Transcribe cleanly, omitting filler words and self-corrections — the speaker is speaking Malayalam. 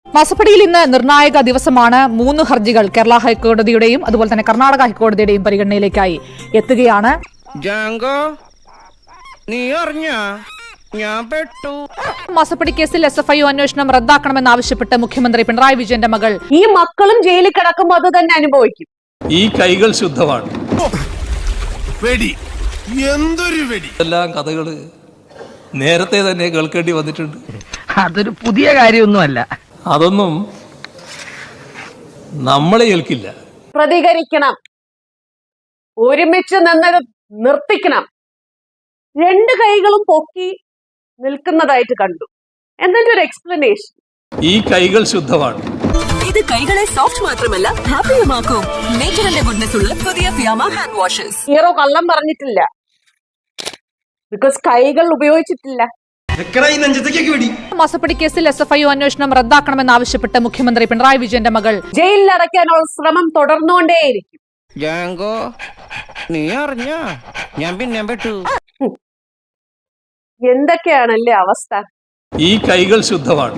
മാസപ്പടിയിൽ ഇന്ന് നിർണായക ദിവസമാണ്. 3 ഹർജികൾ കേരള ഹൈക്കോടതിയുടെയും അതുപോലെ തന്നെ കർണാടക ഹൈക്കോടതിയുടെയും പരിഗണനയിലേക്കായി എത്തുകയാണ്. മാസപ്പടി കേസിൽ SFI അന്വേഷണം റദ്ദാക്കണമെന്നാവശ്യപ്പെട്ട് മുഖ്യമന്ത്രി പിണറായി വിജയന്റെ മകൾ ഈ മക്കളും ജയിലിൽ കിടക്കുമ്പോൾ അത് തന്നെ അനുഭവിക്കും. ഈ കൈകൾ ശുദ്ധമാണ്. എല്ലാം കഥകള് നേരത്തെ തന്നെ കേൾക്കേണ്ടി വന്നിട്ടുണ്ട്. അതൊരു പുതിയ കാര്യമൊന്നുമല്ല. അതൊന്നും നമ്മളെ ഏൽക്കില്ല. പ്രതികരിക്കണം, ഒരുമിച്ച് നിന്നത് നിർത്തിക്കണം. 2 കൈകളും പൊക്കി നിൽക്കുന്നതായിട്ട് കണ്ടു. എന്നിട്ട് ഒരു എക്സ്പ്ലനേഷൻ. ഈ കൈകൾ ശുദ്ധമാണ്. ഇത് കൈകളെ സോഫ്റ്റ് മാത്രമല്ല ഹാപ്പിയുമാക്കും. നേച്ചറിന്റെ ഗുഡ്നെസ് ഉള്ള പുതിയ ഫിയാമ ഹാൻഡ് വാഷസ്. ഹീറോ കള്ളം പറഞ്ഞിട്ടില്ല, ബിക്കോസ് കൈകൾ ഉപയോഗിച്ചിട്ടില്ല. മാസപ്പടി കേസിൽ SFI അന്വേഷണം റദ്ദാക്കണമെന്നാവശ്യപ്പെട്ട് മുഖ്യമന്ത്രി പിണറായി വിജയന്റെ മകൾ ജയിലിൽ അടയ്ക്കാനുള്ള ശ്രമം തുടർന്നുകൊണ്ടേയിരിക്കും. എന്തൊക്കെയാണല്ലേ അവസ്ഥ? ഈ കൈകൾ ശുദ്ധമാണ്.